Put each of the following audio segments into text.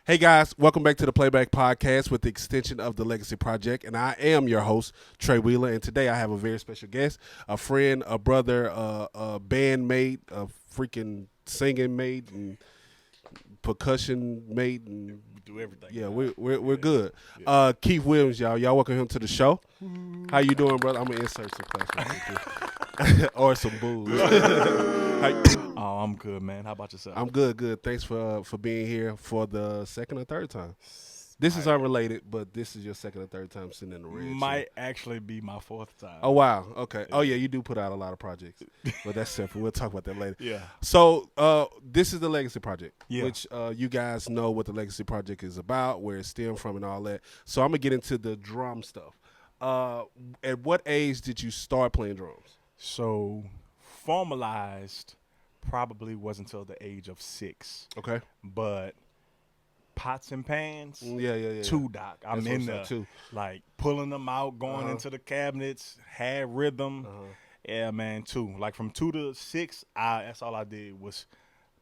Hey guys, welcome back to the Playback Podcast with the extension of the Legacy Project, and I am your host, Trey Wheeler, and today I have a very special guest, a friend, a brother, a bandmate, a freaking singing mate, and percussion mate, and do everything. yeah, we're good. Keith Williams, y'all welcome him to the show. How you doing, brother? I'm gonna insert some class or some booze. Oh, I'm good, man. How about yourself? I'm good. Thanks for being here for the second or third time. This is unrelated, but this is your second or third time sitting in the red. Might actually be my fourth time. Oh wow. Okay. Oh yeah, you do put out a lot of projects, but that's separate. We'll talk about that later. Yeah. So this is the Legacy Project, Yeah. which you guys know what the Legacy Project is about, where it stemmed from, and all that. So I'm gonna get into the drum stuff. At what age did you start playing drums? So formalized probably wasn't until the age of 6. Okay. But pots and pans, Yeah. two doc. I'm That's in what's there, up, too. like pulling them out, going into the cabinets, had rhythm. Yeah, man, 2. Like from 2 to 6, that's all I did was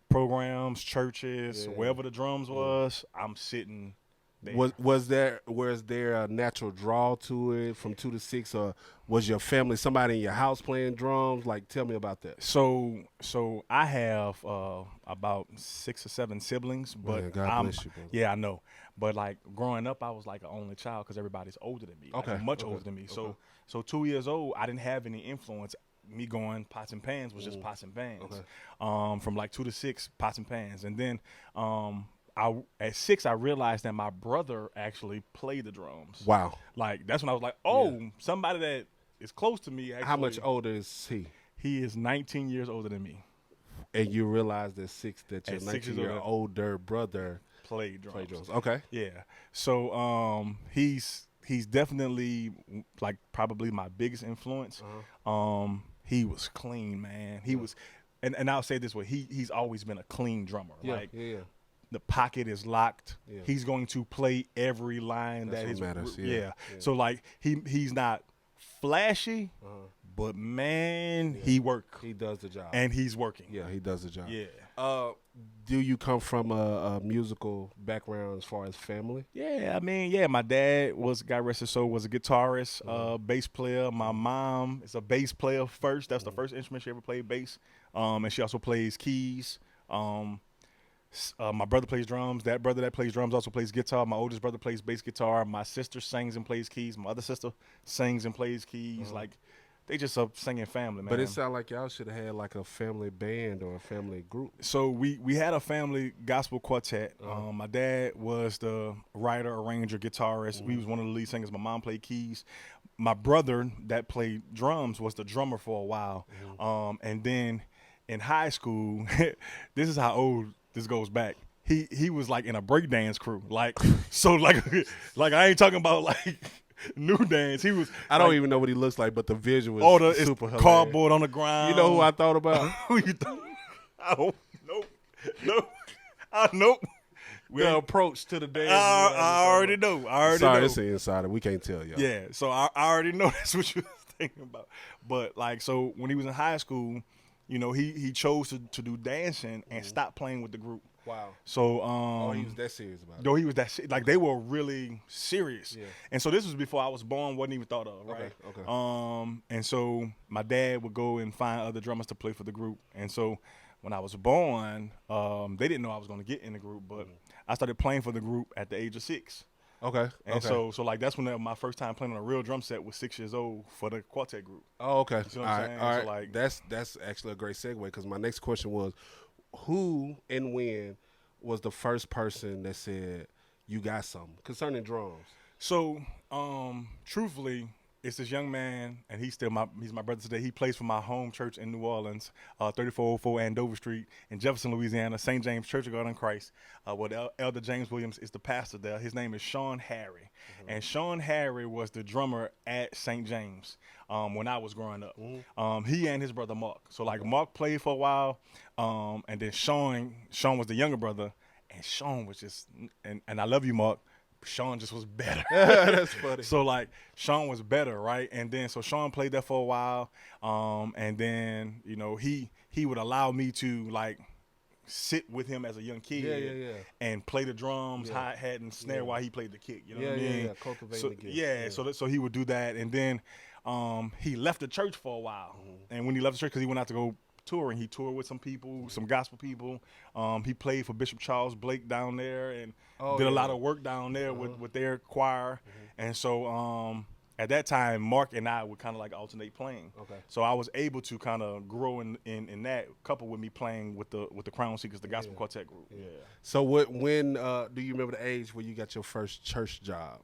programs, churches, wherever the drums was. I'm sitting there. Was there a natural draw to it from 2 to 6, or was your family, somebody in your house playing drums? Like, tell me about that. So I have about 6 or 7 siblings, but Man, God bless you, brother. yeah, I know. But like growing up, I was like an only child because everybody's older than me, like, much older than me. So 2 years old, I didn't have any influence. Me going pots and pans was just pots and pans. From like 2 to 6, pots and pans, and then at 6, I realized that my brother actually played the drums. Wow. Like that's when I was like, somebody that is close to me. Actually, How much older is he? He is 19 years older than me. And you realized at 6 that your At 6 years 19-year older brother Played drums. played drums. Okay. Yeah. So he's definitely like probably my biggest influence. He was clean, man. He was, and I'll say it this way: he's always been a clean drummer. Like the pocket is locked. Yeah. He's going to play every line That's that what is matters, yeah. yeah. So like he's not flashy, but man, he work He does the job. and he's working. Yeah, he does the job. Yeah. Do you come from a musical background as far as family? Yeah, I mean, yeah, my dad was, God rest his soul, was a guitarist, bass player. My mom is a bass player first. That's the first instrument she ever played, bass. And she also plays keys. My brother plays drums. That brother that plays drums also plays guitar. My oldest brother plays bass guitar. My sister sings and plays keys. My other sister sings and plays keys. Like, they just a singing family, man. But it sounds like y'all should have had like a family band or a family group. So we had a family gospel quartet. My dad was the writer, arranger, guitarist. He was one of the lead singers. My mom played keys. My brother that played drums was the drummer for a while. And then in high school, this is how old this goes back. He was like in a breakdance crew. Like so like I ain't talking about like new dance. He was. I don't even know what he looks like, but the visual is super hilarious. Cardboard on the ground. You know who I thought about? Who you thought? I don't. Nope. I know. The approach to the dance. I already know. Sorry, it's an insider. We can't tell y'all. Yeah. So I already know that's what you was thinking about. But like, so when he was in high school, you know, he chose to do dancing and stop playing with the group. Wow. So He was that serious about it. No, he was that like they were really serious. Yeah. And so this was before I was born, wasn't even thought of, right? Okay. And so my dad would go and find other drummers to play for the group. And so when I was born, they didn't know I was going to get in the group, but I started playing for the group at the age of 6. Okay. And so like that's when my first time playing on a real drum set was 6 years old for the quartet group. Oh, okay. You see what I'm saying? All right. So, like, that's actually a great segue because my next question was, who and when was the first person that said you got something concerning drums? So, truthfully, it's this young man, and he's my brother today. He plays for my home church in New Orleans, 3404 Andover Street in Jefferson, Louisiana, St. James Church of God in Christ, where Elder James Williams is the pastor there. His name is Sean Harry, and Sean Harry was the drummer at St. James when I was growing up. He and his brother Mark. So like Mark played for a while, and then Sean was the younger brother, and Sean was just and I love you, Mark. Sean just was better. That's funny. So like Sean was better, right? And then so Sean played there for a while, and then you know he would allow me to like sit with him as a young kid Yeah. and play the drums, Yeah. hi-hat, and snare while he played the kick. You know Yeah, what I mean? yeah. Cultivating So, the gift. yeah, so he would do that, and then he left the church for a while. And when he left the church, because he went out to go touring, he toured with some people, some gospel people. He played for Bishop Charles Blake down there and did a lot of work down there with their choir. And so at that time, Mark and I would kind of like alternate playing. Okay. So I was able to kind of grow in that, coupled with me playing with the Crown Seekers, the gospel quartet group. Yeah. So when do you remember the age where you got your first church job?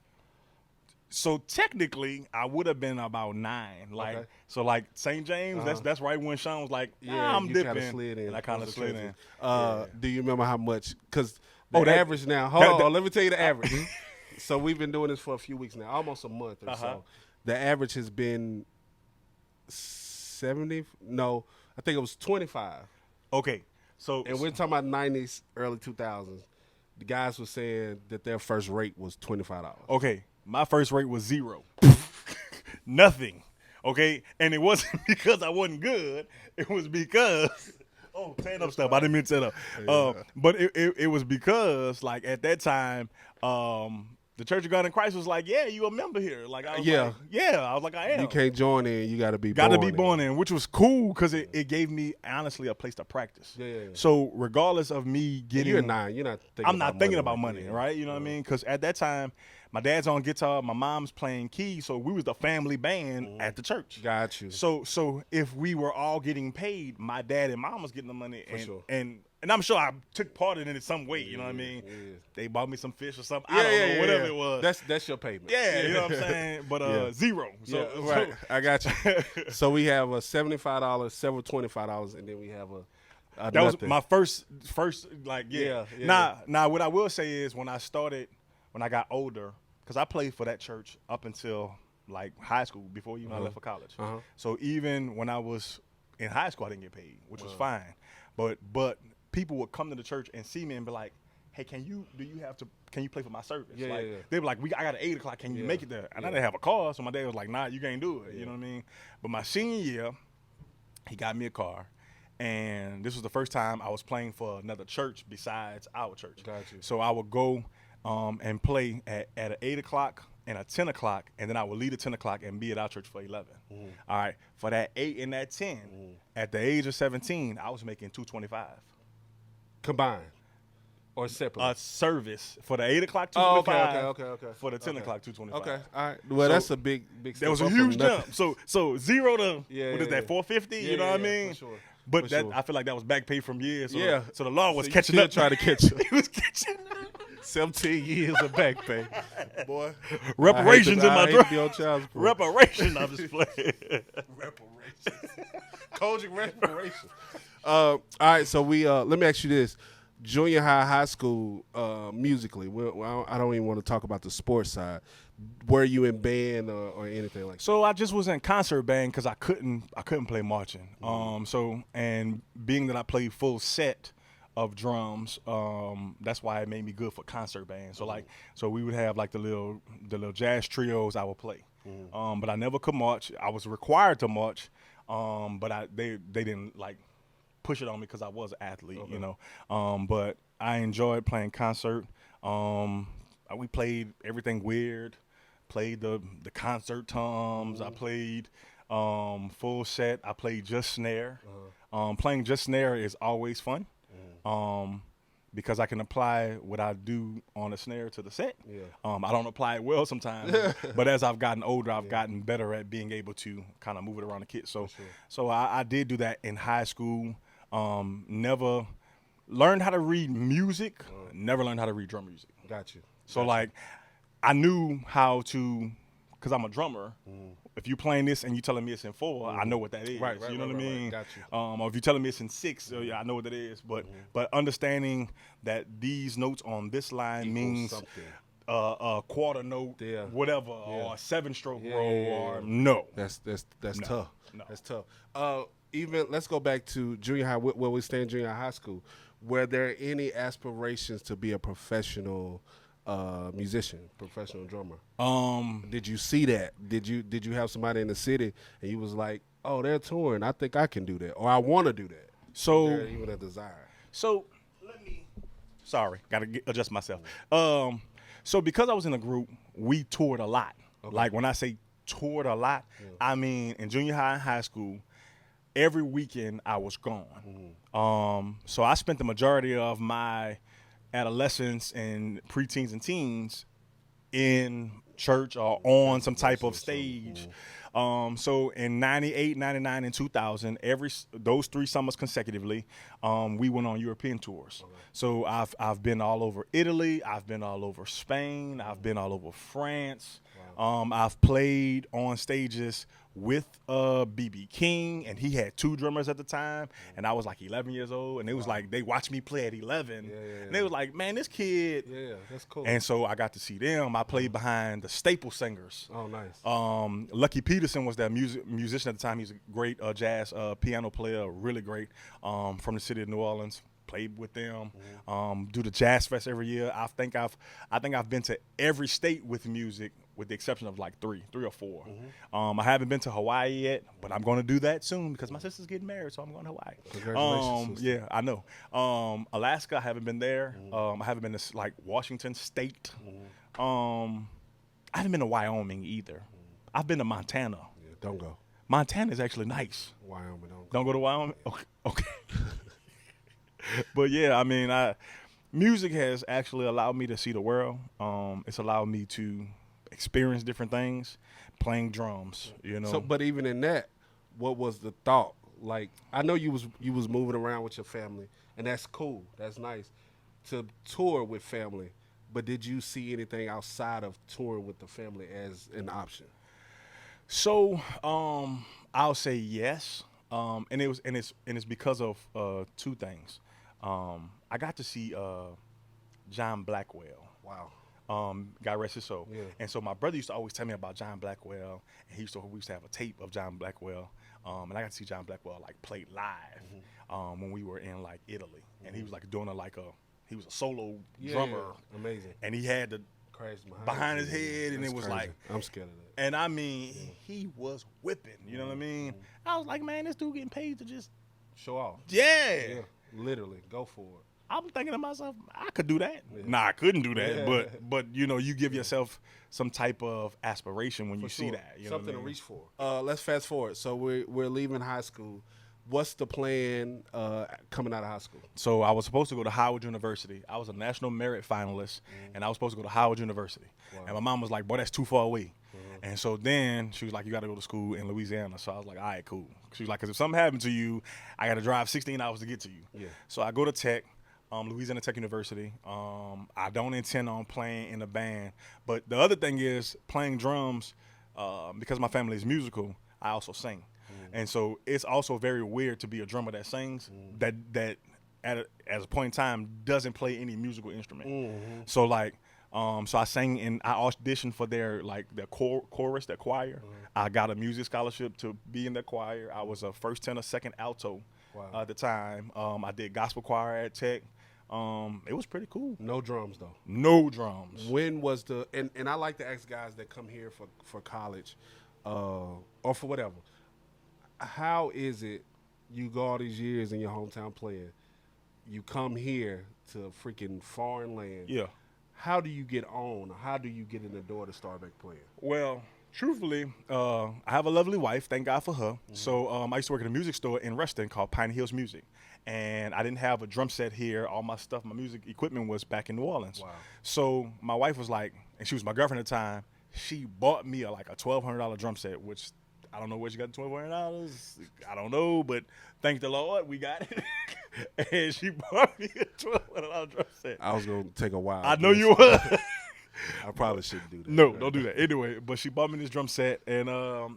So technically, I would have been about 9. Like so, like St. James. That's right when Sean was like, I'm you dipping. Kinda slid in. And I kind of slid in. Do you remember how much? Because the that- average now. Hold on, let me tell you the average. So we've been doing this for a few weeks now, almost a month or so. The average has been 70. No, I think it was 25. Okay. So And we're talking about 90s, early 2000s. The guys were saying that their first rate was $25. okay, my first rate was 0. Nothing. Okay, and it wasn't because I wasn't good. It was because tearing up stuff. I didn't mean to tear up. But it was because like at that time, the Church of God in Christ was like, yeah, you a member here. Like I was like, I was like, I am. You can't join in. You got to be born in, which was cool because it gave me honestly a place to practice. Yeah. So regardless of me getting, You're 9. You're not thinking. I'm not thinking about money, money, right? You know what I mean? Because at that time, my dad's on guitar, my mom's playing keys, so we was the family band at the church. Got you. So if we were all getting paid, my dad and mom was getting the money, and I'm sure I took part in it in some way. You know what I mean? Yeah. They bought me some fish or something. I don't know, whatever it was. That's your payment. Yeah, you know what I'm saying? But 0. So, right. I got you. So we have a $75, several $25, and then we have a that was nothing. my first like Yeah. Now what I will say is when I got older, because I played for that church up until like high school before even I left for college. So even when I was in high school, I didn't get paid, which was fine. But people would come to the church and see me and be like, hey, can you play for my service? Yeah, like yeah. they were like, I got an 8 o'clock, can you make it there? And I didn't have a car, so my dad was like, nah, you can't do it. You know what I mean? But my senior year, he got me a car. And this was the first time I was playing for another church besides our church. Got you. So I would go and play at an 8 o'clock and a 10 o'clock, and then I would leave at 10 o'clock and be at our church for 11. All right. For that 8 and that 10, at the age of 17, I was making $225. Combined or separate? A service for the 8 o'clock, $225. Okay. For the 10 o'clock, $225. Okay, all right. Well, So, that's a big step. That was a up huge from nothing. jump. So 0 to what Yeah, is that, 450? Yeah, You know what I yeah, mean? for sure. But For that sure. I feel like that was back pay from years. So, Yeah. So the law was So you catching still up. trying to catch up. He was catching up. 17 years of back pay, boy. Reparations in my drive. drive. Reparations. I'm just playing. Reparations. Kojic reparations. All right, so we let me ask you this: junior high school, musically. Well, I don't even want to talk about the sports side. Were you in band or anything like that? So I just was in concert band because I couldn't play marching. So and being that I played full set of drums, that's why it made me good for concert band. So so we would have like the little jazz trios I would play. But I never could march. I was required to march, but they didn't like push it on me because I was an athlete, you know. But I enjoyed playing concert. We played everything weird. Played the concert toms. I played full set. I played just snare. Playing just snare is always fun. Because I can apply what I do on a snare to the set. I don't apply it well sometimes, but as I've gotten older, I've gotten better at being able to kind of move it around the kit. So I did do that in high school. Never learned how to read music. Never learned how to read drum music. Got you. So like, I knew how to, because I'm a drummer. If you're playing this and you're telling me it's in 4, I know what that is. Right, you know what I mean? Got you. Or if you're telling me it's in 6, yeah, I know what that is. But understanding that these notes on this line means something. A quarter note, whatever, or a 7-stroke roll, or no. That's tough. No. That's tough. Even let's go back to junior high. Where we stay in junior high school. Were there any aspirations to be a professional musician, professional drummer? Did you see that? Did you have somebody in the city and you was like, oh, they're touring, I think I can do that, or I want to do that? So was there even a desire? So Sorry, gotta adjust myself. So because I was in a group, we toured a lot. Okay. Like when I say toured a lot, I mean in junior high and high school, every weekend I was gone. So I spent the majority of my adolescence and preteens and teens in church or on some type of stage. So in 98, 99, and 2000, those 3 summers consecutively, we went on European tours. Okay. So I've been all over Italy, I've been all over Spain, I've been all over France. Wow. I've played on stages with BB King, and he had 2 drummers at the time, and I was like 11 years old, and it was like they watched me play at 11, and they was like, man, this kid. Yeah, that's cool. And so I got to see them. I played behind the Staple Singers. Oh, nice. Lucky Peterson was their musician at the time. He's a great jazz piano player, really great, from the city of New Orleans. Played with them. Do the Jazz Fest every year. I think I've been to every state with music, with the exception of like 3 or 4. I haven't been to Hawaii yet, but I'm going to do that soon because my sister's getting married, so I'm going to Hawaii. Congratulations. Yeah, I know. Alaska, I haven't been there. I haven't been to like Washington State. I haven't been to Wyoming either. I've been to Montana. Yeah, don't go. Montana is actually nice. Wyoming, don't go to Wyoming. Okay. But yeah, I mean, music has actually allowed me to see the world. It's allowed me to experience different things, playing drums, you know. So, but even in that, what was the thought? Like, I know you was moving around with your family, and that's cool. That's nice to tour with family. But did you see anything outside of touring with the family as an option? So, I'll say yes. And it's because of 2 things. I got to see John Blackwell. Wow. God rest his soul. Yeah. And so my brother used to always tell me about John Blackwell, and we used to have a tape of John Blackwell, and I got to see John Blackwell like play live when we were in like Italy, and he was like doing he was a solo drummer, amazing, and he had the behind his head, and it was crazy. Like I'm scared of that. And I mean, he was whipping. You know what I mean? I was like, man, this dude getting paid to just show off. Yeah, literally, go for it. I'm thinking to myself, I could do that. Yeah. Nah, I couldn't do that. But you know, you give yourself some type of aspiration when you see that. You something know what I mean? to reach for. Let's fast forward. So we're leaving high school. What's the plan coming out of high school? So I was supposed to go to Howard University. I was a national merit finalist, and I was supposed to go to Howard University. Wow. And my mom was like, boy, that's too far away. And so then she was like, you got to go to school in Louisiana. So I was like, all right, cool. She was like, because if something happened to you, I got to drive 16 hours to get to you. Yeah. So I go to Tech. Louisiana Tech University. I don't intend on playing in a band, but the other thing is playing drums. Because my family is musical, I also sing, and so it's also very weird to be a drummer that sings that at a point in time doesn't play any musical instrument. So like, so I sang and I auditioned for their chorus, their choir. I got a music scholarship to be in their choir. I was a first tenor, second alto at the time. I did gospel choir at Tech. It was pretty cool. No drums though. No drums. When was the and I like to ask guys that come here for college, or for whatever. How is it you go all these years in your hometown playing, you come here to freaking foreign land? Yeah. How do you get on? How do you get in the door to start back playing? Well, truthfully, I have a lovely wife. Thank God for her. So I used to work at a music store in Reston called Pine Hills Music. And I didn't have a drum set here. All my stuff, my music equipment was back in New Orleans. Wow. So my wife was like, and she was my girlfriend at the time, she bought me like a $1,200 drum set, which I don't know where she got the $1,200. I don't know, but thank the Lord, we got it. And she bought me a $1,200 drum set. I was going to take a while. I know you were. I probably shouldn't do that. No, don't do that. Anyway, but she bought me this drum set, and I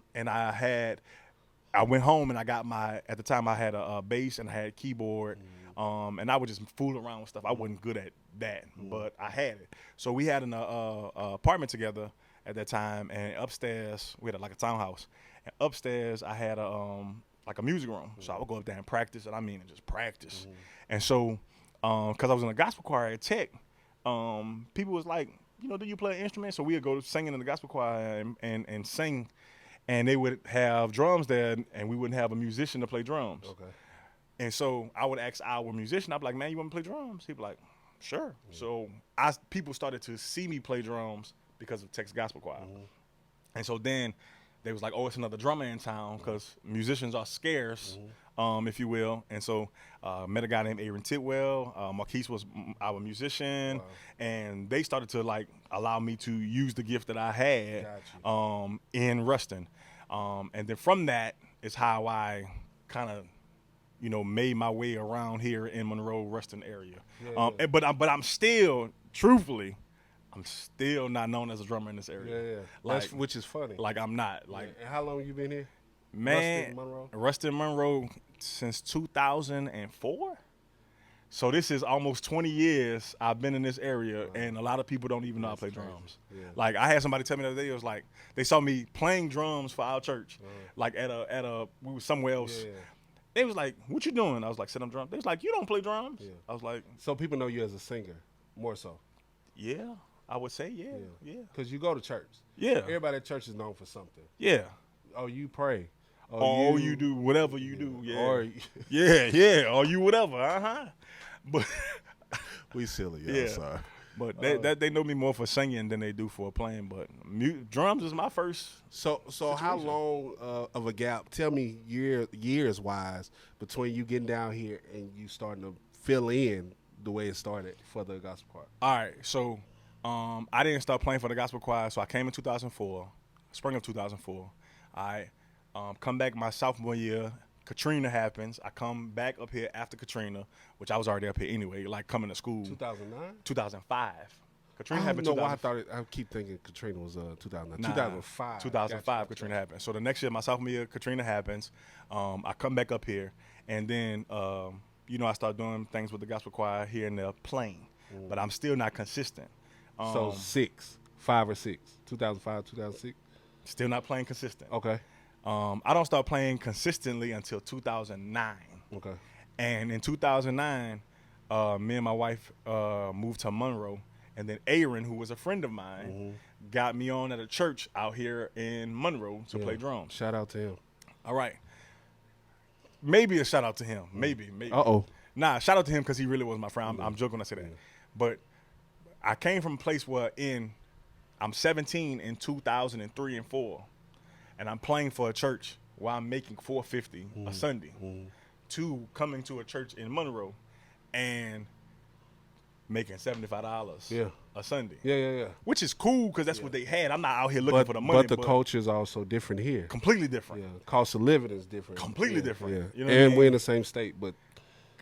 went home and I got at the time I had a bass and I had a keyboard, and I would just fool around with stuff. I wasn't good at that, but I had it. So we had an apartment together at that time, and upstairs, we had like a townhouse, and upstairs I had like a music room. So I would go up there and practice, and I mean just practice. And so, because I was in a gospel choir at Tech, people was like, you know, do you play an instrument? So we would go singing in the gospel choir and sing. And they would have drums there, and we wouldn't have a musician to play drums. Okay. And so I would ask our musician, I'd be like, man, you want to play drums? He'd be like, sure. So people started to see me play drums because of Texas Gospel Choir. And so then they was like, oh, it's another drummer in town because musicians are scarce, if you will. And so met a guy named Aaron Titwell. Marquise was our musician. And they started to like allow me to use the gift that I had in Ruston. And then from that is how I kind of, made my way around here in Monroe, Ruston area. But I'm still, truthfully, I'm still not known as a drummer in this area. Like, which is funny. Like I'm not. Like, and how long you been here? Man, Ruston, Monroe since 2004. So this is almost 20 years I've been in this area, and a lot of people don't even know I play drums. Like I had somebody tell me the other day, it was like they saw me playing drums for our church, like at a we were somewhere else. They was like, "What you doing?" I was like, "Setting up drums." They was like, "You don't play drums?" I was like, "So people know you as a singer, more so." Yeah, I would say, yeah. Because you go to church. Yeah. Everybody at church is known for something. Yeah. Oh, you pray. Oh, you do whatever you do. Yeah. Or Or you whatever. But we silly. Yeah. Sorry. But they know me more for singing than they do for playing. But drums is my first. So how long of a gap? Tell me years wise between you getting down here and you starting to fill in the way it started for the gospel choir. All right. So I didn't start playing for the gospel choir. So I came in 2004, spring of 2004. I come back my sophomore year. Katrina happens. I come back up here after Katrina, which I was already up here anyway, like coming to school. 2009? 2005. Katrina happened. I keep thinking Katrina was 2009. 2005. 2005 Katrina happened. So the next year, my sophomore year, Katrina happens. I come back up here, and then I start doing things with the gospel choir here and there, playing, but I'm still not consistent. So 5 or 6, 2005, 2006. Still not playing consistent. Okay. I don't start playing consistently until 2009. Okay. And in 2009, me and my wife moved to Monroe, and then Aaron, who was a friend of mine, got me on at a church out here in Monroe to play drums. Shout out to him. All right. Maybe a shout out to him. Maybe. Uh-oh. Nah, shout out to him because he really was my friend. I'm joking when I say that. But I came from a place where I'm 17 in 2003 and 4. And I'm playing for a church while I'm making $450 a Sunday, to coming to a church in Monroe and making $75 a Sunday. Yeah. Which is cool because that's what they had. I'm not out here looking for the money. But the culture is also different here. Completely different. Yeah, cost of living is different. Completely different. Yeah. You know what I mean? We're in the same state, but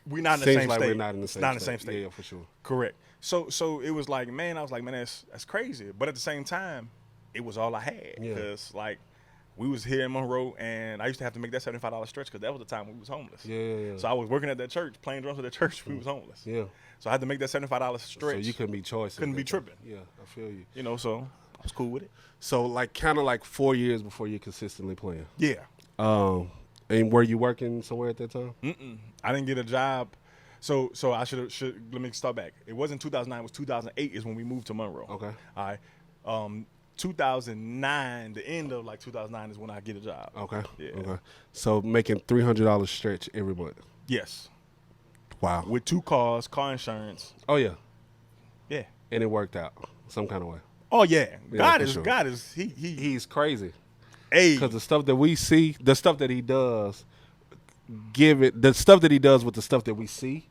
we're not in the same like state. We're not in the same not in the same state. Yeah, for sure. Correct. So it was like, man, I was like, man, that's crazy. But at the same time, it was all I had because we was here in Monroe, and I used to have to make that $75 stretch because that was the time we was homeless. Yeah. So I was working at that church, playing drums at that church. We was homeless. Yeah. So I had to make that $75 stretch. So you couldn't be choice. Couldn't be tripping. Yeah, I feel you. So I was cool with it. So kind of 4 years before you're consistently playing. Yeah. And were you working somewhere at that time? I didn't get a job. So I should let me start back. It wasn't 2009. It was 2008 is when we moved to Monroe. Okay. All right. 2009, the end of 2009 is when I get a job. Okay. Yeah. Okay. So making $300 stretch every month. Yes. Wow. With 2 cars, car insurance. Oh yeah. Yeah. And it worked out some kind of way. Oh yeah. God is he's crazy. Hey. Because the stuff that we see, the stuff that he does, the stuff that he does with the stuff that we see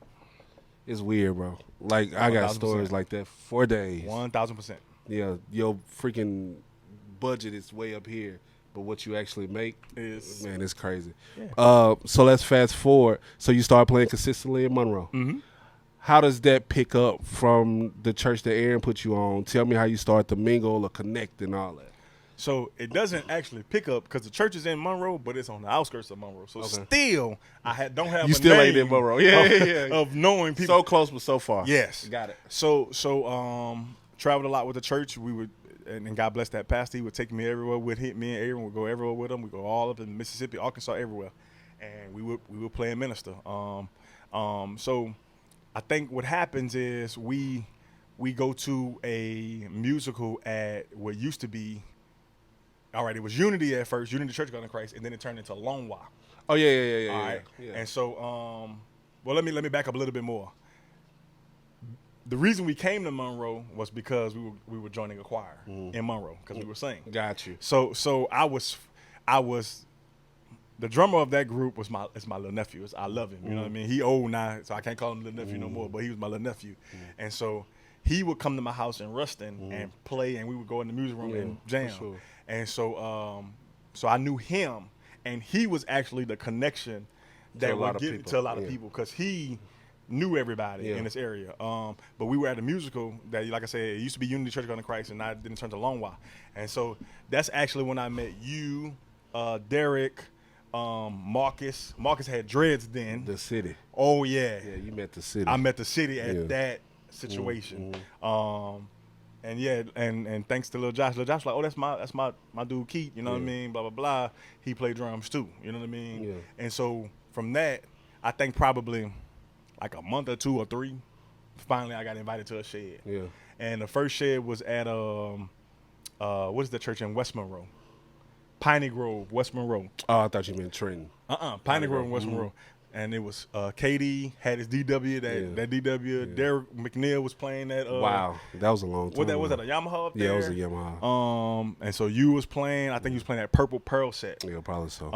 is weird, bro. Like I got 1,000%. stories like that for days. 1,000%. Yeah, your freaking budget is way up here, but what you actually make is, man, it's crazy. Yeah. So let's fast forward. So you start playing consistently in Monroe. Mm-hmm. How does that pick up from the church that Aaron put you on? Tell me how you start to mingle or connect and all that. So it doesn't actually pick up because the church is in Monroe, but it's on the outskirts of Monroe. So still, don't have you a still name ain't in Monroe. Yeah. of knowing people. So close but so far. Yes. Got it. So traveled a lot with the church. We would, and God bless that pastor. He would take me everywhere with him. Me and Aaron would go everywhere with him. We go all up in Mississippi, Arkansas, everywhere, and we would play and minister. So I think what happens is we go to a musical at what used to be. All right, it was Unity at first, Unity Church of God in Christ, and then it turned into Lone Walk. Oh yeah. All right. Yeah. And so, well, let me back up a little bit more. The reason we came to Monroe was because we were joining a choir in Monroe because we were singing. Got you. So I was the drummer of that group was my little nephew. I love him. You know what I mean? He old now, so I can't call him little nephew no more. But he was my little nephew, and so he would come to my house in Ruston and play, and we would go in the music room and jam. sure. And so so I knew him, and he was actually the connection that a lot would of get people. to a lot of Yeah. people because he knew everybody in this area. But we were at a musical that, like I said, it used to be Unity Church of God in Christ, and I didn't turn to Longwa. And so that's actually when I met you, Derek, Marcus. Marcus had dreads then. The city. Oh yeah. Yeah, you met the city. I met the city at Yeah. that situation. And yeah, and thanks to Lil Josh. Lil Josh like, oh, that's my dude Keith, you know what I mean? Blah blah blah. He played drums too, you know what I mean? Yeah. And so from that, I think probably like a month or 2 or 3, finally I got invited to a shed. Yeah. And the first shed was at what is the church in West Monroe? Piney Grove, West Monroe. Oh, I thought you meant Trenton. Piney Grove, West Monroe. And it was KD had his DW, that DW. Derek McNeil was playing that. Wow, that was a long time. What that was that a Yamaha up there? Yeah, it was a Yamaha. And so you was playing. I think you was playing that Purple Pearl set. Yeah, probably so.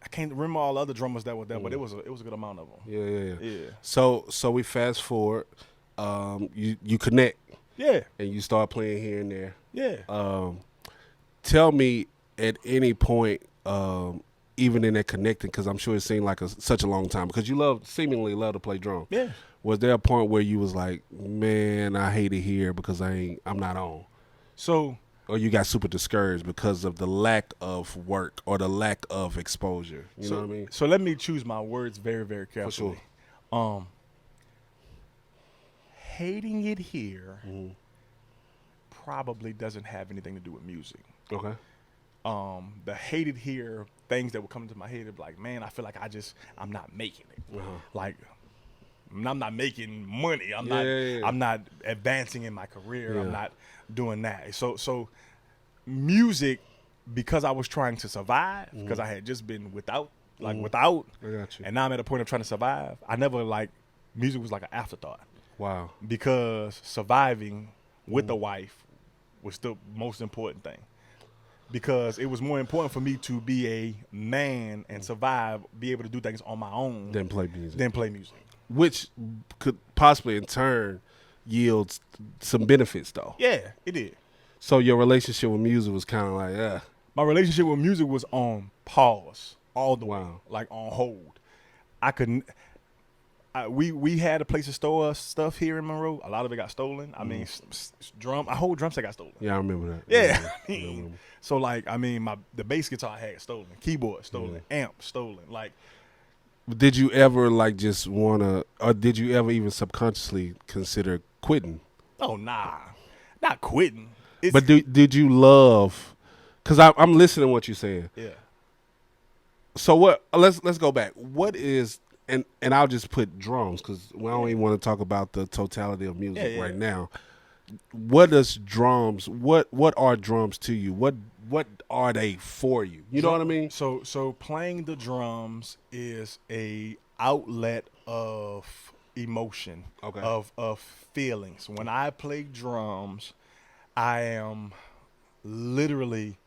I can't remember all the other drummers that were there, but it was a good amount of them. Yeah. So we fast forward. You connect. Yeah. And you start playing here and there. Yeah. Tell me at any point, even in that connecting, because I'm sure it seemed like such a long time, because you seemingly love to play drums. Yeah. Was there a point where you was like, man, I hate it here because I'm not on? So. Or you got super discouraged because of the lack of work or the lack of exposure. You know what I mean? So let me choose my words very, very carefully. For sure. Hating it here probably doesn't have anything to do with music. Okay. The hated here things that would come into my head of like, man, I feel like I'm not making it. Like, I'm not making money. I'm not advancing in my career. I'm not doing that. So music, because I was trying to survive, because I had just been without. I got you. And now I'm at a point of trying to survive. I never music was like an afterthought. Wow. Because surviving with a wife was the most important thing. Because it was more important for me to be a man and survive, be able to do things on my own Than play music. Which could possibly in turn yield some benefits though. Yeah, it did. So your relationship with music was kind of like, My relationship with music was on pause all the way, Wow. like on hold. I couldn't. We had a place to store stuff here in Monroe. A lot of it got stolen. I mean, a whole drum set got stolen. Yeah, I remember that. Yeah. So the bass guitar I had stolen, keyboard stolen, amp stolen. Like, did you ever just wanna, or did you ever even subconsciously consider quitting? oh nah, not quitting. But did you love? Because I'm listening to what you're saying. Yeah. So what? Let's go back. What is and I'll just put drums because we don't even want to talk about the totality of music right now. What does drums? What are drums to you? What are they for you? You know what I mean? So playing the drums is a outlet of emotion, of feelings. When I play drums, I am literally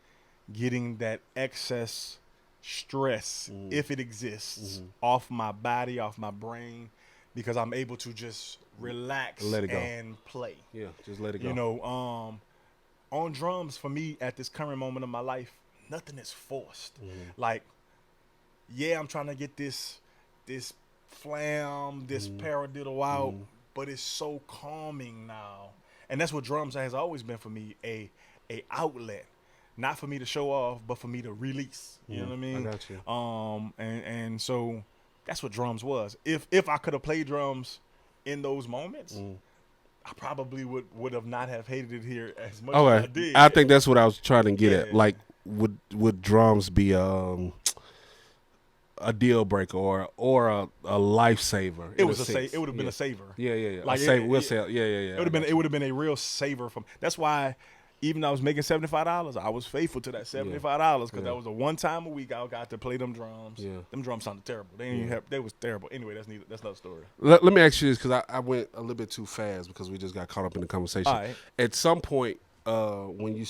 getting that excess stress, if it exists, off my body, off my brain, because I'm able to just relax and play. Yeah, just let it go. You know, on drums, for me, at this current moment of my life, nothing is forced. Like, yeah, I'm trying to get this flam, this paradiddle out, but it's so calming now. And that's what drums has always been for me, a outlet. Not for me to show off, but for me to release. You know what I mean? I got you. And so that's what drums was. If I could have played drums in those moments, I probably would have not have hated it here as much as I did. I think that's what I was trying to get at. Like, would drums be a deal breaker or a lifesaver? It was it would have been a saver. Yeah. Like We'll say, yeah. It would have been a real saver from. That's why even though I was making $75, I was faithful to that $75 because that was a one time a week I got to play them drums. Yeah. Them drums sounded terrible. They didn't even have, they was terrible. Anyway, that's another story. Let me ask you this, because I went a little bit too fast because we just got caught up in the conversation. All right. At some point, when you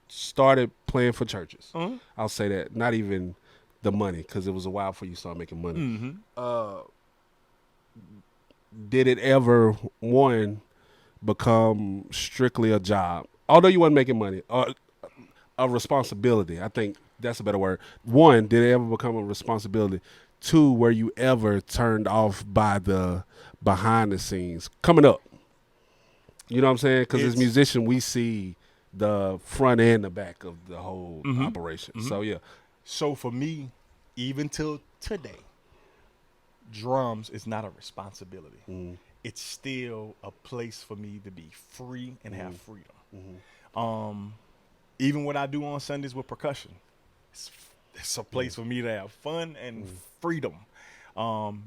started playing for churches, I'll say that, not even the money, because it was a while before you started making money. Did it ever, one, become strictly a job? Although you wasn't making money, a responsibility. I think that's a better word. One, did it ever become a responsibility? Two, were you ever turned off by the behind the scenes coming up? You know what I'm saying? Because as musicians, we see the front and the back of the whole operation. So, yeah. So for me, even till today, drums is not a responsibility. It's still a place for me to be free and have freedom. Even what I do on Sundays with percussion, it's a place for me to have fun and freedom.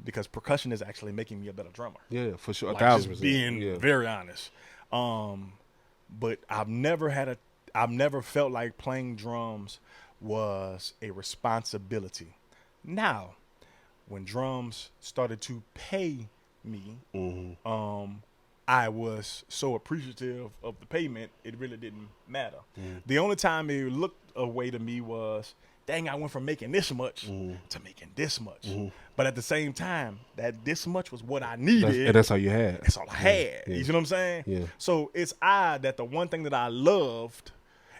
Because percussion is actually making me a better drummer. Yeah, for sure. Like, 1,000%. just being very honest. But I've never felt like playing drums was a responsibility. Now, when drums started to pay me, I was so appreciative of the payment, it really didn't matter. The only time it looked a way to me was, dang, I went from making this much to making this much. But at the same time, that this much was what I needed. And that's all you had. That's all I had. You see what I'm saying? Yeah. So it's odd that the one thing that I loved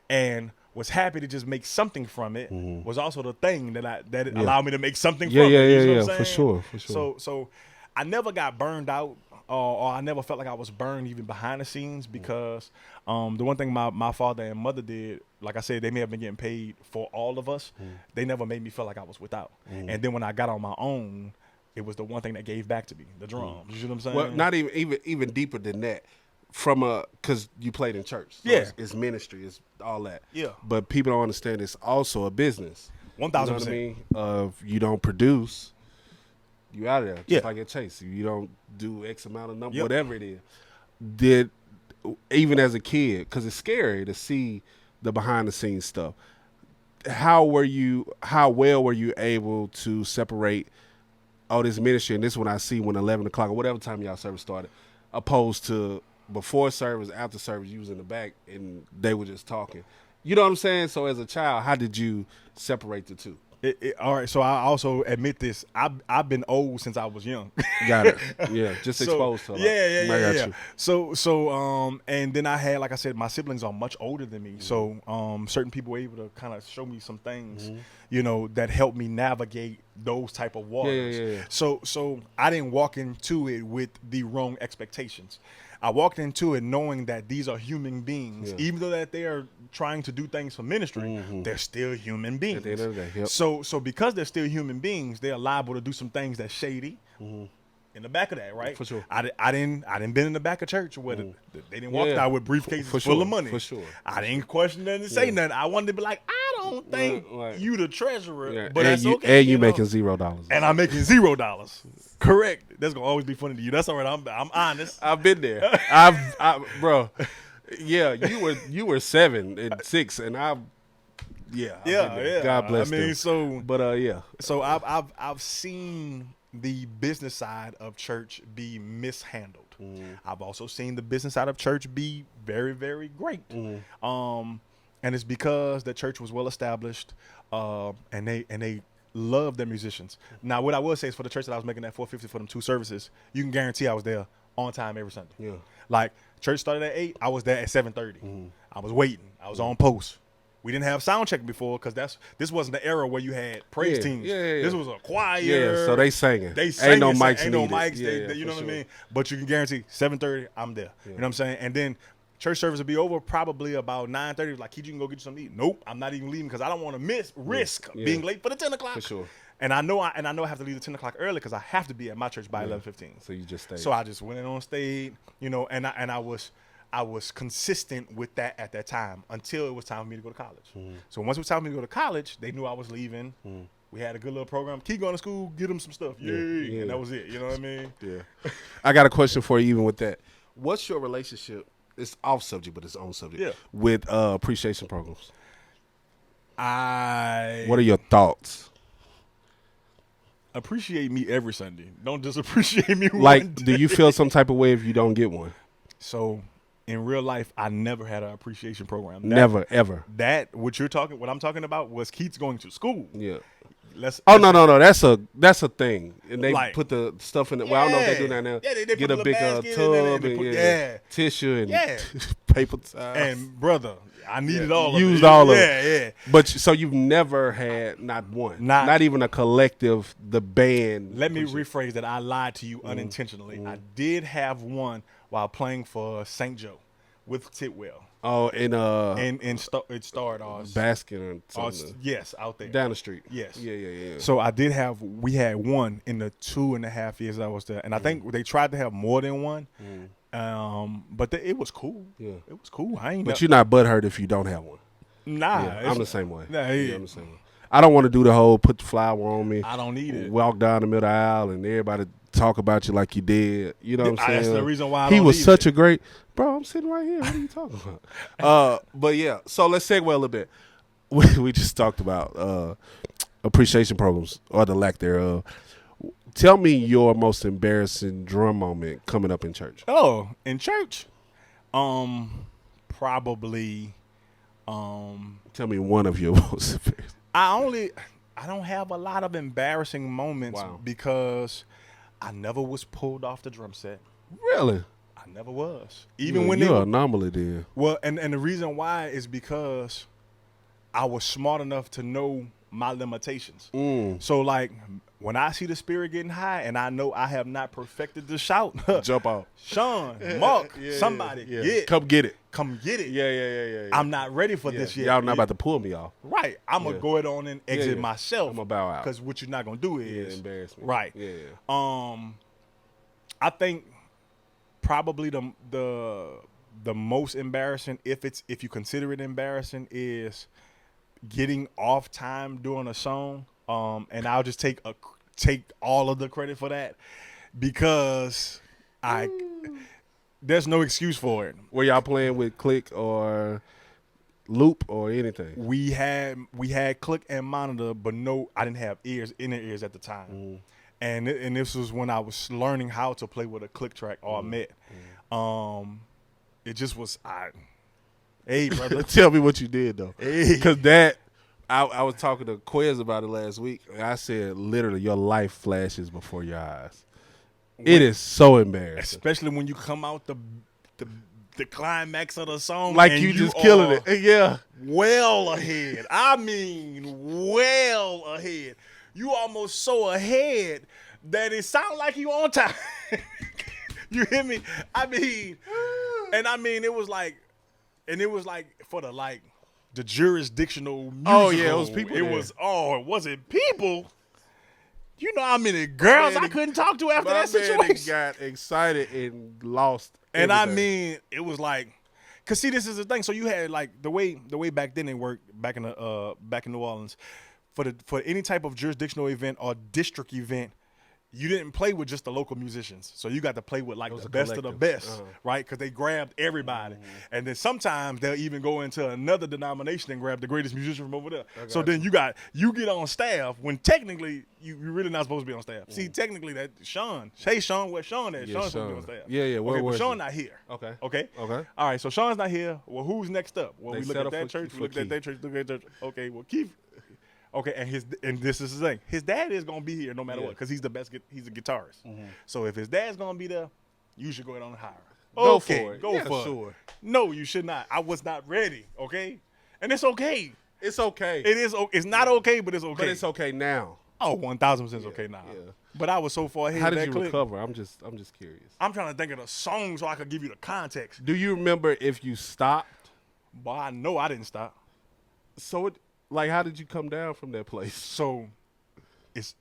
and was happy to just make something from it was also the thing that allowed me to make something from it. You see what I'm saying? For sure. So I never got burned out, or I never felt like I was burned even behind the scenes, because the one thing my father and mother did, like I said, they may have been getting paid for all of us. They never made me feel like I was without. And then when I got on my own, it was the one thing that gave back to me, the drums. You see what I'm saying? Well, not even deeper than that. Because you played in church. So it's ministry, it's all that. Yeah. But people don't understand it's also a business. 1,000%. You know what I mean? If you don't produce, you out of there. Just like at Chase. If you don't do X amount of number, whatever it is. Even as a kid, because it's scary to see the behind the scenes stuff. How well were you able to separate, this ministry, and this is when I see when 11 o'clock or whatever time y'all service started, opposed to before service, after service, you was in the back and they were just talking. You know what I'm saying? So as a child, how did you separate the two? All right, so I also admit this. I've been old since I was young. Got it. Yeah, just exposed to it. Yeah. So and then I had, like I said, my siblings are much older than me. So certain people were able to kind of show me some things, that helped me navigate those type of waters. Yeah. So I didn't walk into it with the wrong expectations. I walked into it knowing that these are human beings. Even though that they are trying to do things for ministry, they're still human beings. At the end of the day, yep. So because they're still human beings, they're liable to do some things that's shady. In the back of that, right? For sure. I didn't been in the back of church where they didn't walk out with briefcases full of money. For sure. I didn't question them and say nothing. I wanted to be like, I don't think you the treasurer, but and that's you, okay. And you making $0. And I'm making $0. Correct. That's gonna always be funny to you. That's all right. I'm honest. I've been there. Bro. Yeah, you were 7 and 6, and I've been there. God bless them. So I've seen the business side of church be mishandled. I've also seen the business side of church be very, very great. And it's because the church was well established, and they love their musicians. Now, what I will say is, for the church that I was making that $450 for them 2 services, you can guarantee I was there on time every Sunday. Yeah. Like, church started at 8, I was there at 7:30. I was waiting. I was on post. We didn't have sound check before, because this wasn't the era where you had praise teams. This was a choir. Yeah, so they singing. Ain't no mics Ain't needed. no mics. You know what I mean? But you can guarantee 7:30, I'm there. You know what I'm saying? And then church service will be over probably about 9:30. Like, Keith, you can go get you something to eat. Nope, I'm not even leaving, because I don't want to risk being late for the 10 o'clock. For sure. And I know I have to leave the 10 o'clock early, because I have to be at my church by 11:15. So you just stayed. So I just went in on stage, and I was consistent with that at that time until it was time for me to go to college. So once it was time for me to go to college, they knew I was leaving. We had a good little program. Keep going to school, get them some stuff. And that was it. You know what I mean? Yeah. I got a question for you even with that. What's your relationship it's off subject, but it's on subject. Yeah. With appreciation programs. I What are your thoughts? appreciate me every Sunday. Don't just appreciate me Like, one day. do you feel some type of way if you don't get one? So in real life, I never had an appreciation program. Never, ever. What I'm talking about was Keats going to school. Yeah. Let's Oh no, that's a thing, and they Like- put the stuff in it. Well, I don't know if they do that now. Yeah, they get put a the big basket tub in it and, and they put- yeah, tissue and Yeah. paper towels. And brother, I needed all of it. Used all of it. Yeah. But so you've never had not one, not even a collective, the band. Let me rephrase that. I lied to you unintentionally. I did have one while playing for St. Joe with Tidwell. Oh, in And it started Baskin or something. yes, out there. Down the street. Yes. Yeah. So we had one in the 2.5 years I was there. And I think they tried to have more than one. But it was cool. Yeah. It was cool. I ain't But you're not butthurt if you don't have one. Nah. Yeah, I'm the same way. Nah, Yeah, I'm the same way. I don't want to do the whole put the flower on me. I don't need it. Walk down the middle of the aisle and everybody talk about you like you did. You know what I'm saying? That's the reason why I he don't was need such it. a great bro. I'm sitting right here. What are you talking about? But yeah. So let's segue a little bit. We just talked about appreciation programs or the lack thereof. Tell me your most embarrassing drum moment coming up in church. Oh, in church? Probably. Tell me one of your most embarrassing. I don't have a lot of embarrassing moments because I never was pulled off the drum set. Really? I never was. Even when you're they an were, anomaly then. well, and the reason why is because I was smart enough to know my limitations. So like when I see the spirit getting high and I know I have not perfected the shout, Jump out. Sean, Mark, Yeah, somebody, yeah. Come get it. come get it. Yeah. I'm not ready for this yet. Y'all not about to pull me off. Right. I'm gonna go it on and exit Yeah. myself. I'm gonna bow out. Because what you're not gonna do is embarrass me. Right. Yeah. I think probably the most embarrassing, if you consider it embarrassing, is getting off time during a song. And I'll just take all of the credit for that because there's no excuse for it. Were y'all playing with click or loop or anything? We had click and monitor, but no, I didn't have inner ears at the time. And this was when I was learning how to play with a click track or met. It just was hey brother. Tell me what you did though, Hey. because that I was talking to Quez about it last week. And I said literally, your life flashes before your eyes. It is so embarrassing. Especially when you come out the climax of the song, Like and you just killing are it. Yeah. well ahead. I mean, well ahead. You almost so ahead that it sounds like you on time. You hear me? I mean, it was like for the jurisdictional musical. Oh, yeah, it was people It there. was it people? You know how many girls Man, I couldn't talk to after My that man situation? got excited and lost. And I everything. mean, it was like, cause see, this is the thing. So you had like the way back then they worked back in New Orleans, for any type of jurisdictional event or district event, you didn't play with just the local musicians. So you got to play with like was the a best of the collective. best, right? Because they grabbed everybody, and then sometimes they'll even go into another denomination and grab the greatest musician from over there. So then you get on staff when technically you're really not supposed to be on staff. See, technically that Sean, hey Sean, where Sean at? Yeah, Sean's supposed to be Sean. on staff. Yeah, where Okay, but was Sean he? not here. Okay. Okay. Okay. All right. So Sean's not here. Well, who's next up? Well, They we look settle at that for- church. for We look at Keith. that church. Look at that church. Okay. Well, Keith. Okay, and this is the thing. His dad is gonna be here no matter what, because he's the best. He's a guitarist. So if his dad's gonna be there, you should go ahead and hire him. Go Okay, for it. Go Yeah, for sure. it. No, you should not. I was not ready. Okay, and it's okay. It's okay. It is. It's not okay, but it's okay. But it's okay now. Oh, 1,000% okay now. yeah. But I was so far ahead. How of did that you click. recover? I'm just curious. I'm trying to think of the song so I could give you the context. Do you remember if you stopped? But I know I didn't stop. So how did you come down from that place? So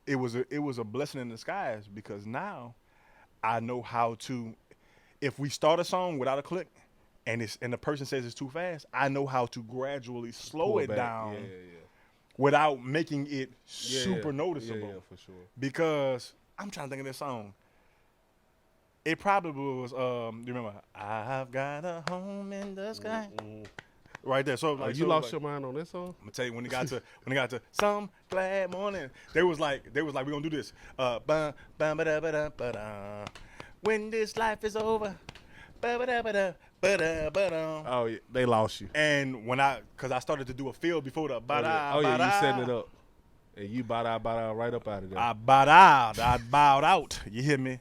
it was a blessing in disguise, because now I know how to, if we start a song without a click and the person says it's too fast, I know how to gradually slow Pull it back. down Yeah. without making it Yeah, super yeah. noticeable. Yeah, for sure. Because I'm trying to think of this song. It probably was. You remember? I've got a home in the sky. Right there. So like, You so, lost like, your mind on that song? I'm gonna tell you when it got to some glad morning, they was like we're gonna do this. When this life is over. Oh, yeah, they lost you. And cause I started to do a field before the You setting it up. And you bada right up out of there. I bowed out. You hear me?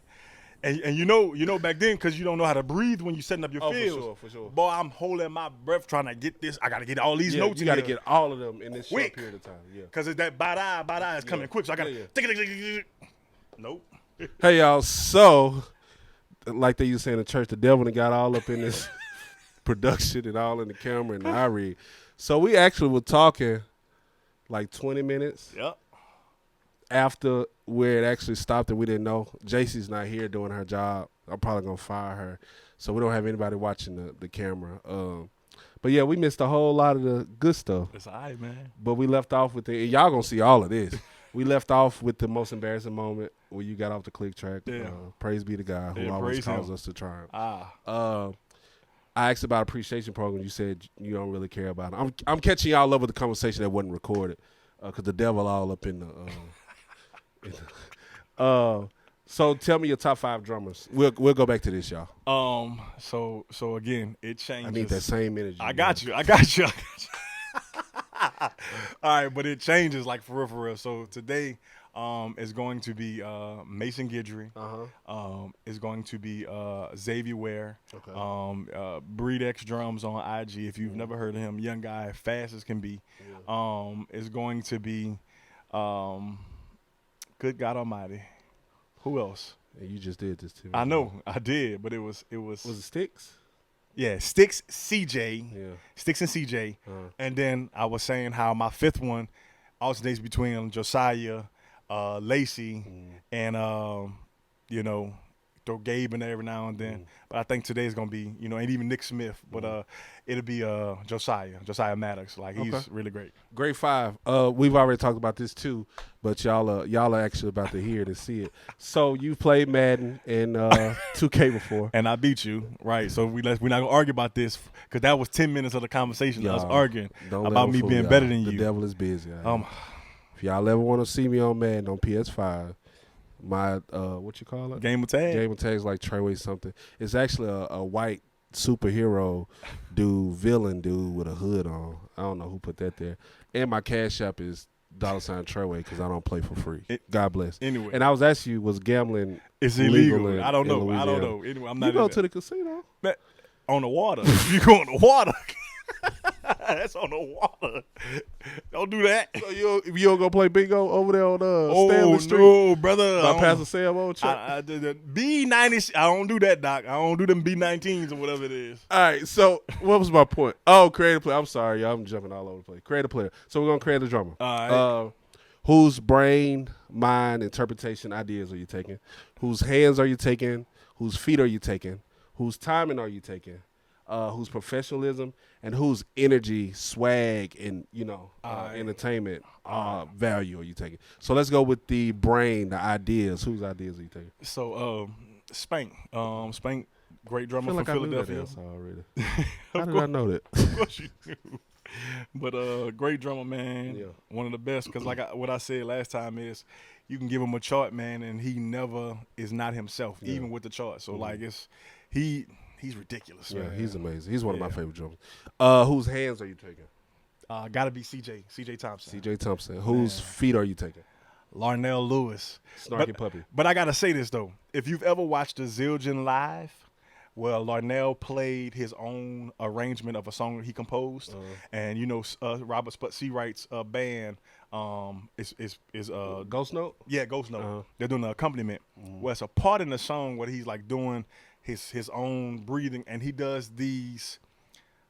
And you know back then, cause you don't know how to breathe when you're setting up your fields. For sure. Boy, I'm holding my breath trying to get this. I gotta get all these notes. You got to get all of them in this short Quick. period of time. Yeah. Cause it's that bada is coming quick. So I gotta Nope. Hey y'all, so like they used to say in the church, the devil done got all up in this production and all in the camera and the eye read. So we actually were talking like 20 minutes Yep. after where it actually stopped and we didn't know. JC's not here doing her job. I'm probably gonna fire her. So we don't have anybody watching the camera. But yeah, we missed a whole lot of the good stuff. It's all right, man. But we left off with and y'all gonna see all of this. We left off with the most embarrassing moment where you got off the click track. Yeah. Praise be to God who always praise calls him. us to triumph. Ah. I asked about appreciation program. You said you don't really care about it. I'm catching y'all up with the conversation that wasn't recorded because the devil all up in the. So tell me your top 5 drummers. We'll go back to this, y'all. So again, it changes. I need that same energy. I got you. All right, but it changes like for real. So today, is going to be Mason Guidry. Is going to be Xavier Ware. Okay. Breed X Drums on IG. If you've never heard of him, young guy, fast as can be. Is going to be, good God Almighty. Who else? And you just did this too. I know I did, but it was. Was it Sticks? Yeah, Sticks, CJ. Yeah. Sticks and CJ. And then I was saying how my 5th one alternates between Josiah, Lacey, and, throw Gabe in there every now and then. But I think today's going to be, and even Nick Smith. But it'll be Josiah Maddox. Like, he's really great. Grade 5. We've already talked about this too, but y'all are actually about to hear it and see it. So you played Madden and 2K before, and I beat you, right? So we're not gonna argue about this because that was 10 minutes of the conversation. I was arguing about me being better than you. The devil is busy. If y'all ever want to see me on Madden on PS5, my what you call it? Game of Tag. Game of Tag is like Treyway something. It's actually a white superhero villain dude with a hood on. I don't know who put that there. And my Cash App is $ Treyway because I don't play for free. God bless. Anyway. And I was asking you, was gambling it's illegal? In, I don't know. Louisiana? I don't know. Anyway, I'm not. You go to the casino on the water. You go on the water. That's on the water. Don't do that. So you don't go play bingo over there on Stanley Street? No, brother. By Pastor Sam on Chuck? B90. I don't do that, Doc. I don't do them B19s or whatever it is. All right. So what was my point? Oh, creative player. I'm sorry, y'all. I'm jumping all over the place. Creative player. So we're gonna create a drummer. All right. Whose brain, mind, interpretation, ideas are you taking? Whose hands are you taking? Whose feet are you taking? Whose timing are you taking? Whose professionalism and whose energy, swag, and entertainment value are you taking? So let's go with the brain, the ideas. Whose ideas are you taking? So Spank, great drummer I feel from like Philadelphia. I knew that already. How did I know that? Of course you knew. But great drummer, man. Yeah. One of the best. Because what I said last time is, you can give him a chart, man, and he never is not himself, even with the chart. So like he's ridiculous. Yeah, man. He's amazing. He's one of my favorite drummers. Whose hands are you taking? Gotta be CJ Thompson. CJ Thompson. Whose feet are you taking? Larnell Lewis. Snarky Puppy. But I gotta say this though. If you've ever watched the Zildjian live, well, Larnell played his own arrangement of a song he composed, and Robert Seawright's band is Ghost Note. Yeah, Ghost Note. They're doing an accompaniment. Well, it's a part in the song where he's like doing his own breathing, and he does these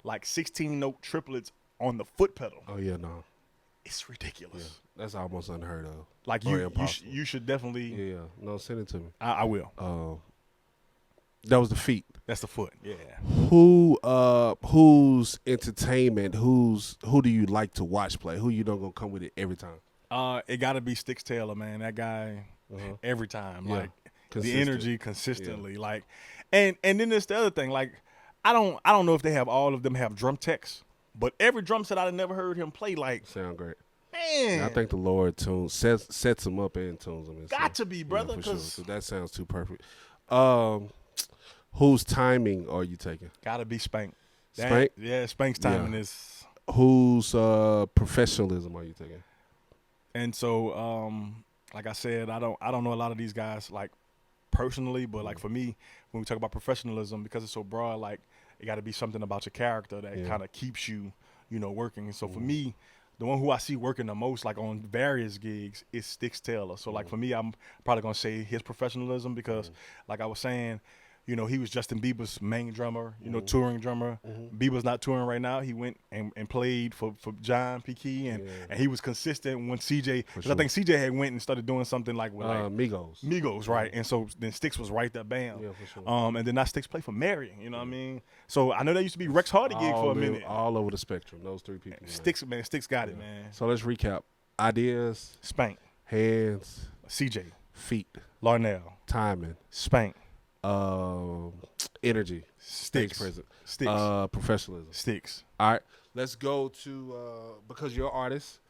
like 16-note triplets on the foot pedal. Oh yeah, no, it's ridiculous. Yeah, that's almost unheard of. Like you should definitely. Yeah, no, send it to me. I will. That was the feet. That's the foot. Yeah. Whose entertainment? Who do you like to watch play? Who you don't gonna come with it every time? It got to be Sticks Taylor, man. That guy, every time. Yeah. Like the energy consistently. Like, and then there's the other thing. Like, I don't know if they have all of them have drum techs, but every drum set I've never heard him play. Like, sound great. man, And I think the Lord sets them up and tunes them. got to be, brother. for sure. 'Cause So that sounds too perfect. Whose timing are you taking? gotta be Spank. Spank? Yeah, Spank's timing Yeah. is. Whose professionalism are you taking? And so, like I said, I don't know a lot of these guys like personally, but like for me, when we talk about professionalism, because it's so broad, like it got to be something about your character that kind of keeps you, working. And so for me, the one who I see working the most, like on various gigs, is Styx Taylor. So like for me, I'm probably gonna say his professionalism because, like I was saying, he was Justin Bieber's main drummer, touring drummer. Bieber's not touring right now. He went and played for John P. Key, and he was consistent when CJ, because I think CJ had went and started doing something like with Migos, right? And so then Styx was right there, bam. Yeah, for sure. And then now Styx played for Marion, you know what I mean? So I know that used to be Rex Hardy gig for a minute. All over the spectrum, those three people. Styx got it, man. So let's recap. Ideas, Spank, hands, CJ, feet, Larnell, timing, Spank, energy, stage Styx, presence, Styx, professionalism. Styx. All right, let's go to because you're an artist,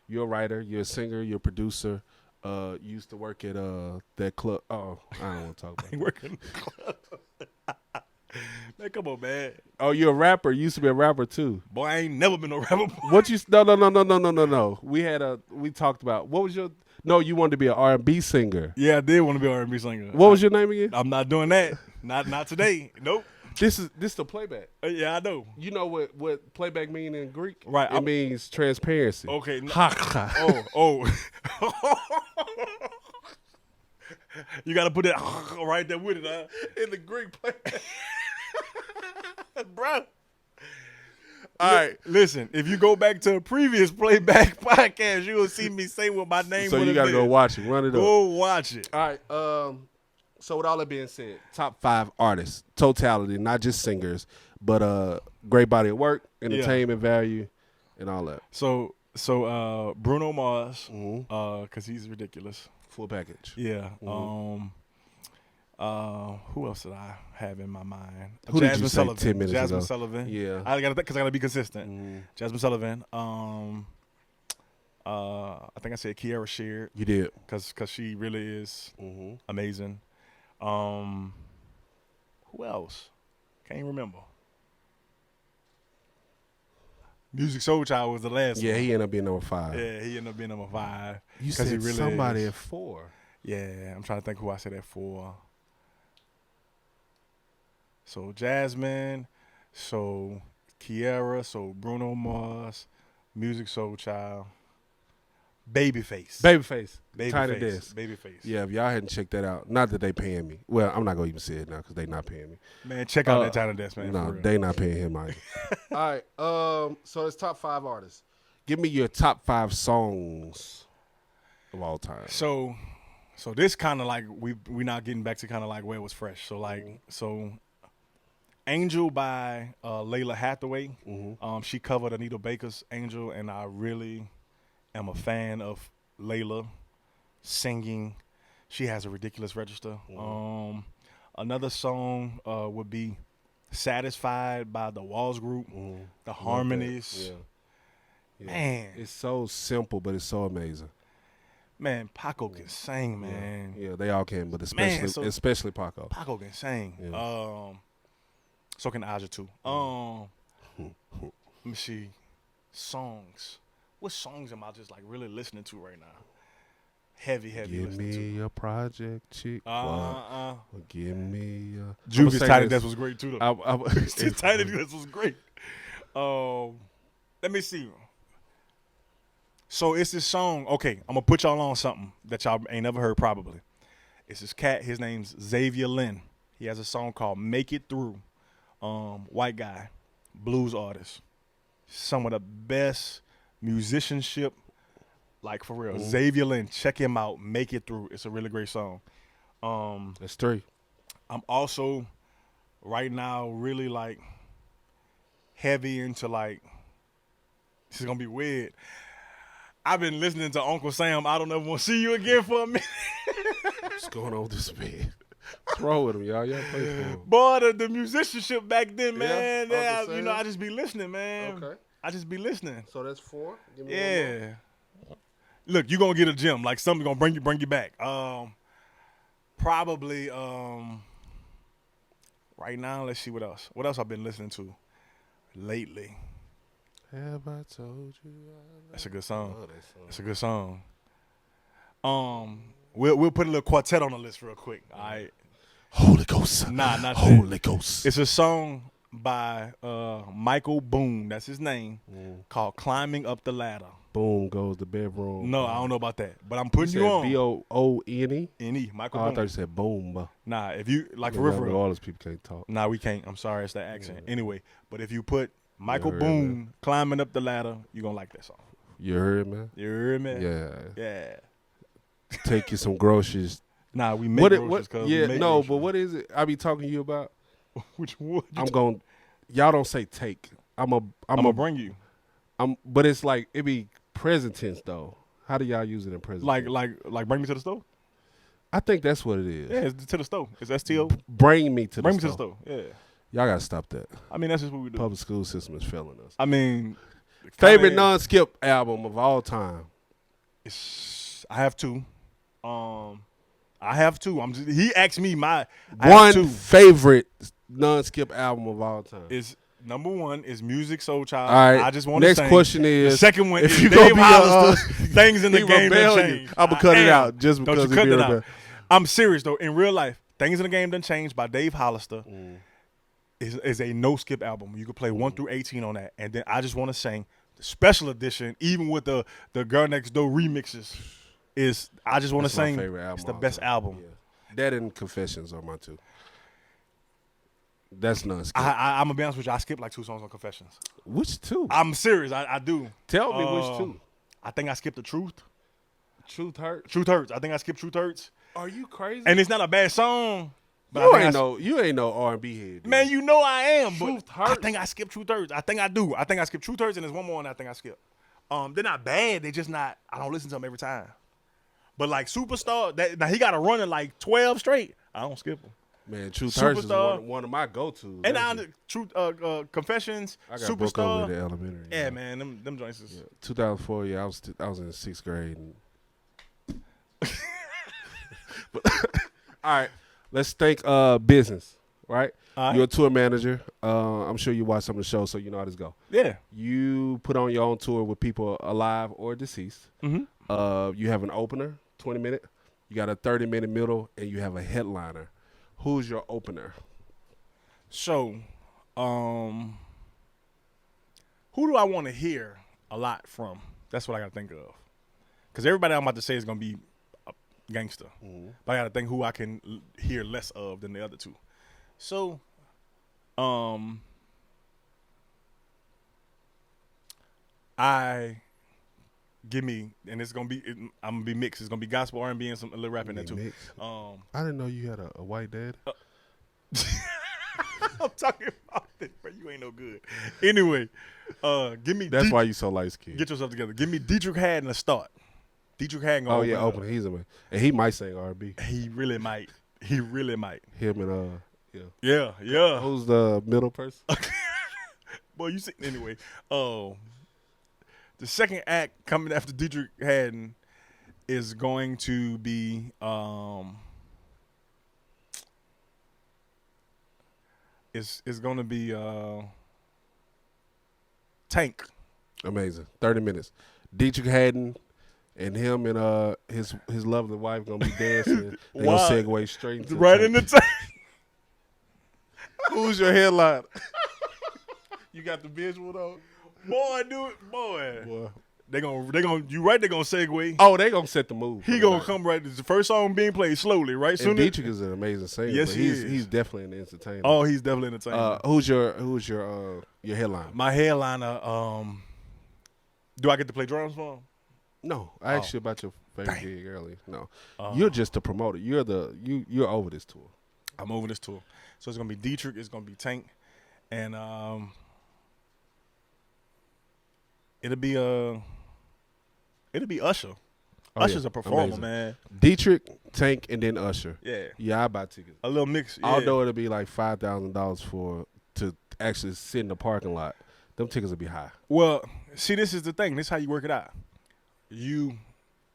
you're a writer, you're a singer, you're a producer. You used to work at that club. Oh, I don't want to talk about it. Working. Man, come on, man. Oh, you're a rapper. You used to be a rapper too. Boy, I ain't never been no rapper. What you? No. We talked about what was your? No, you wanted to be an R&B singer. Yeah, I did want to be an R&B singer. What was your name again? I'm not doing that. Not today. Nope. This is the playback. Yeah, I know. You know what playback mean in Greek? Right. It means transparency. Okay. Ha. Oh. You got to put that right there with it, huh? In the Greek playback. Bro. All right. Listen, if you go back to a previous playback podcast, you will see me say what my name So would you have got to been. go watch it. Run it up. Go watch it. All right. So with all that being said, top 5 artists, totality, not just singers, but great body of work, entertainment value, and all that. So Bruno Mars, because he's ridiculous. Full package. Yeah. Who else did I have in my mind? Who did you say Sullivan. 10 minutes Jasmine ago? Sullivan. Yeah. I got because I got to be consistent. Jasmine Sullivan. I think I said Kiara Sheard. You did. Because she really is amazing. Who else? Can't remember. Music Soul Child was the last one. Yeah, he ended up being number 5. Yeah, he ended up being number 5. You 'cause said he really somebody is. at 4. Yeah, I'm trying to think who I said that for. So Jasmine, so Kiara, so Bruno Mars, Music Soul Child, Babyface. Babyface. Babyface. Tiny Desk. Babyface. Yeah, if y'all hadn't checked that out, not that they paying me. Well, I'm not going to even say it now because they not paying me. Man, check out that Tiny Desk, man. No, for real. they not paying him either. All right. So it's top 5 artists. Give me your top 5 songs of all time. So this kind of like we now getting back to kind of like where it was fresh. So like Angel by Layla Hathaway. She covered Anita Baker's Angel, and I really am a fan of Layla singing. She has a ridiculous register. Another song would be Satisfied by the Walls Group. The harmonies. Yeah. Man. It's so simple, but it's so amazing. Man, Paco can sing, man. Yeah, they all can, but especially Paco. Paco can sing. Yeah. So can Aja too. Let me see. Songs. What songs am I just like really listening to right now? Heavy Give listening to. me a project chick. Give me a... Juvia's Tiny Desk was great too though. It's Tiny Desk was great. Let me see. So it's this song. Okay, I'm gonna put y'all on something that y'all ain't never heard probably. It's this cat. His name's Xavier Lynn. He has a song called "Make It Through." White guy, blues artist. Some of the best musicianship, like for real. Xavier Lynn, check him out. "Make It Through." It's a really great song. That's 3. I'm also right now really like heavy into like. This is gonna be weird. I've been listening to Uncle Sam. I don't ever want to see you again for a minute. What's going on with this man? roll with him, y'all. Y'all play for him. Boy, the musicianship back then, man. I'm Yeah, just saying. I just be listening, man. Okay. I just be listening. So that's 4. Give me one Yeah. Look, you gonna get a gym. Like something gonna bring you back. Probably right now, let's see what else. What else I've been listening to lately. more. Have I told you? That's a good song. Oh, that song. That's a good song. We'll put a little quartet on the list real quick. All right. Holy Ghost. Nah, not that. Holy Ghost. It's a song by Michael Boone. That's his name. Called "Climbing Up the Ladder." Boom goes the bedroom. No, I don't know about that, but I'm putting you on. Boone. N.E. Michael Oh, I Boone. thought you said boom. Nah, if you like for New real, Orleans people can't talk. nah, we can't. I'm sorry, it's the accent. Anyway, but if you put Michael heard Boone "Climbing Up the Ladder," you gonna like that song. You heard, man? You heard me? Yeah. Yeah. Take you some groceries. Nah, we make groceries, cuz. Yeah, we make no, groceries. but what is it I be talking to you about? Which one? I'm going y'all don't say take. I'm gonna bring you. but it's like it be present tense though. How do y'all use it in present Like tense? bring me to the store? I think that's what it is. Yeah, it's to the store. It's STO. Bring me to Bring the me to store. the store. Yeah. Y'all gotta stop that. I mean, that's just what we do. Public school system is failing us. I mean, Favorite non-skip album of all time. I have two. He asked me I have One two. favorite non-skip album of all time. Is number one is Music Soul Child. All right. I just want to Next sing. question is, the second one if is you Dave gonna be Hollister. Things in the he game that rebellion. change. I'ma cut it out just Don't because you cut he it be out. rebel. I'm serious though. In real life, Things in the Game Done Changed by Dave Hollister is a no skip album. You can play 1 through 18 on that, and then I just want to sing the special edition, even with the Girl Next Door remixes. I just want to That's my sing. favorite album It's the all best time. album. Yeah. That and Confessions are my two. That's non-skip. I'm gonna be honest with you. I skipped like 2 songs on Confessions. Which two? I'm serious. I do. Tell me which two. I think I skipped the Truth. Truth hurts. Truth Hurts. I think I skipped Truth Hurts. Are you crazy? And it's not a bad song. But you ain't no R&B head. Man, you know I am. Truth But Hurts. I think I skipped Truth Hurts. I think I do. I think I skipped Truth Hurts, and there's one more one I think I skipped. They're not bad. They're just not. I don't listen to them every time. But like Superstar, now he got to run in like 12 straight. I don't skip them. Man, Truth Hurts is Superstar. one of my go-tos. And now Truth, Confessions, I got broke up Superstar. with the elementary. Yeah, man, them joints is. Yeah. 2004, yeah, I was in 6th grade. But, all right, let's think business, right? All right. You're a tour manager. I'm sure you watch some of the shows, so you know how this go. Yeah. You put on your own tour with people alive or deceased. Mm-hmm. You have an opener, 20-minute. You got a 30-minute middle, and you have a headliner. Who's your opener? So, who do I want to hear a lot from? That's what I got to think of. Because everybody I'm about to say is going to be a gangster. But I got to think who I can hear less of than the other two. So, and it's going to be, I'm going to be mixed. It's going to be gospel, R&B, and a little rap in there too. Mixed. I didn't know you had a white dad. I'm talking about this, bro. You ain't no good. Anyway, give me. That's why you so light skinned. Get yourself together. Give me Dietrich Haddon to start. Dietrich Haddon. Oh yeah, open. He's a man, and he might sing R&B. He really might. He really might. Him and Yeah, yeah. Who's the middle person? Boy, you see. Anyway, the second act coming after Dietrich Haddon is going to be is going to be Tank. Amazing. 30 minutes. Dietrich Haddon and him and his lovely wife gonna be dancing. They gonna segue straight into right in the tank. Who's your headline? You got the visual though? Boy, dude, boy. Boy. They're gonna you right, they're gonna segue. Oh, they gonna set the move. He gonna come right. It's the first song being played slowly, right? And Dietrich is an amazing singer. Yes, but he is. He's definitely an entertainer. Oh, he's definitely entertaining. Who's your headline? My headliner, do I get to play drums for him? No, I asked you about your favorite gig earlier. No, you're just the promoter. You're you're over this tour. I'm over this tour, so it's gonna be Dietrich. It's gonna be Tank, and it'll be Usher. Oh, Usher's yeah. a performer, Amazing. man. Dietrich, Tank, and then Usher. Yeah. Yeah, I buy tickets. A little mix. Yeah. Although it'll be like $5,000 to actually sit in the parking lot, them tickets will be high. Well, see, this is the thing. This is how you work it out. You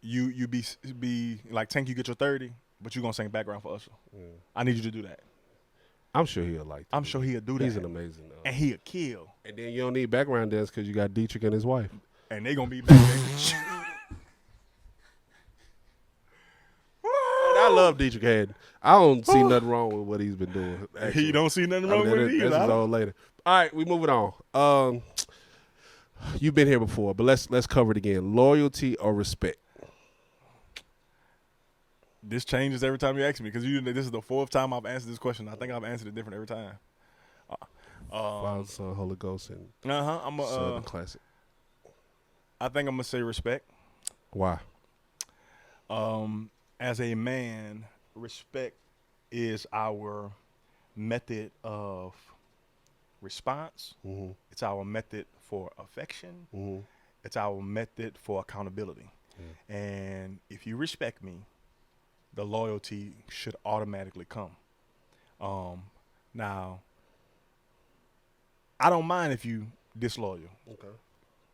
be like Tank. You get your 30, but you gonna sing background for Usher. I need you to do that. I'm sure he'll like that. I'm sure he'll do that. He's an amazing. And he'll kill. And then you don't need background dance because you got Dietrich and his wife. And they gonna be back there. And I love Dietrich Haddon. I don't see nothing wrong with what he's been doing. Actually. He don't see nothing wrong with it either. That's his own later. All right, we moving on. You've been here before, but let's cover it again. Loyalty or respect? This changes every time you ask me because this is the fourth time I've answered this question. I think I've answered it different every time. Father, Son, Holy Ghost, and I'm Southern Classic. I think I'm gonna say respect. Why? As a man, respect is our method of response. Mm-hmm. It's our method for affection. Mm-hmm. It's our method for accountability. Mm-hmm. And if you respect me, the loyalty should automatically come. Now, I don't mind if you disloyal Okay.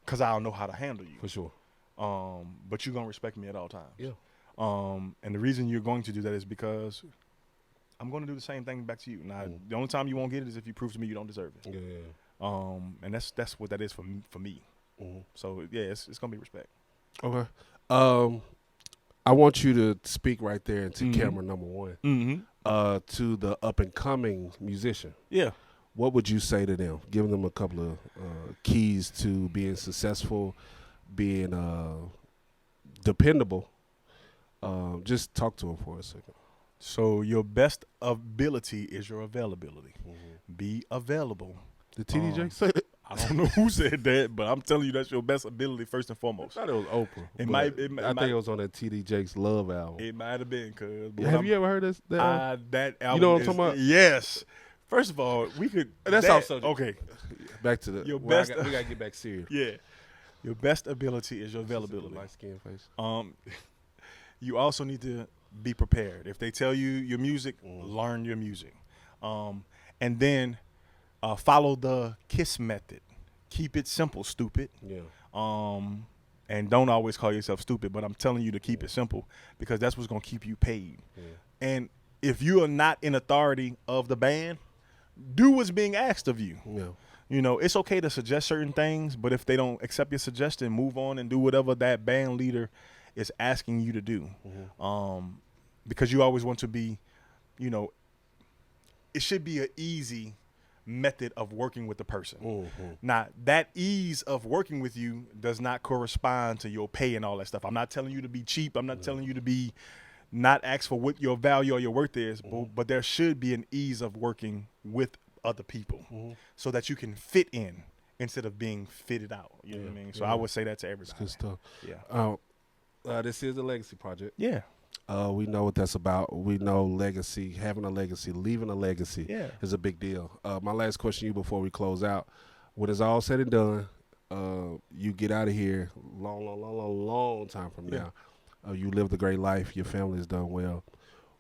because I don't know how to handle you. For sure. But you're going to respect me at all times. Yeah. And the reason you're going to do that is because I'm going to do the same thing back to you. Now, the only time you won't get it is if you prove to me you don't deserve it. Yeah. And that's what that is for me. Mm-hmm. So, yeah, it's going to be respect. Okay. I want you to speak right there into camera number one. Mm-hmm. To the up and coming musician. Yeah. What would you say to them? Give them a couple of keys to being successful, being dependable. Just talk to them for a second. So your best ability is your availability. Mm-hmm. Be available. Did TD Jakes say that? I don't know who said that, but I'm telling you that's your best ability first and I foremost. thought it was Oprah. It but might- I think it was on that TD Jakes Love album. It might have been, cuz. Yeah, have you ever heard that album? That album? know what I'm is- talking about? Yes. First of all, we could. That's that- also- okay. Back to the Your well, best- we gotta get back serious. Yeah. Your best ability is your availability. Light skin face. You also need to be prepared. If they tell you your music, learn your music, and then follow the KISS method. Keep it simple, stupid. Yeah. And don't always call yourself stupid, but I'm telling you to keep it simple because that's what's gonna keep you paid. Yeah. And if you are not in authority of the band, do what's being asked of you. Yeah. You know, it's okay to suggest certain things, but if they don't accept your suggestion, move on and do whatever that band leader is asking you to do. Because you always want to be, you know, it should be an easy method of working with the person. Now, that ease of working with you does not correspond to your pay and all that stuff. I'm not telling you to be cheap. I'm not telling you to be not ask for what your value or your worth is, but there should be an ease of working with other people so that you can fit in instead of being fitted out. You know what I mean? So I would say that to everybody. Good stuff. Yeah. This is the Legacy Project. Yeah. We know what that's about. We know legacy, having a legacy, leaving a legacy is a big deal. My last question to you before we close out. When it's all said and done, you get out of here long time from now. You lived a great life. Your family has done well.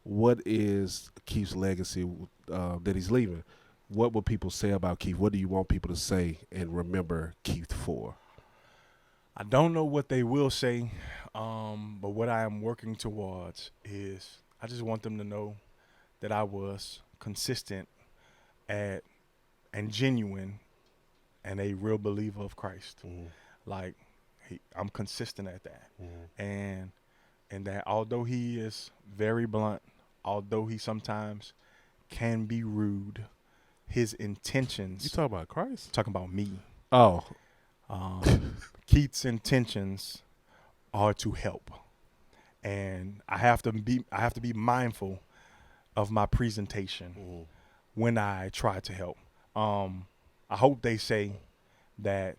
What is Keith's legacy that he's leaving? What will people say about Keith? What do you want people to say and remember Keith for? I don't know what they will say, but what I am working towards is I just want them to know that I was consistent and genuine and a real believer of Christ. Like I'm consistent at that, and that although he is very blunt, although he sometimes can be rude, his intentions. You talking about Christ? Talking about me. Oh. Keith's intentions are to help, and I have to be mindful of my presentation when I try to help. I hope they say that,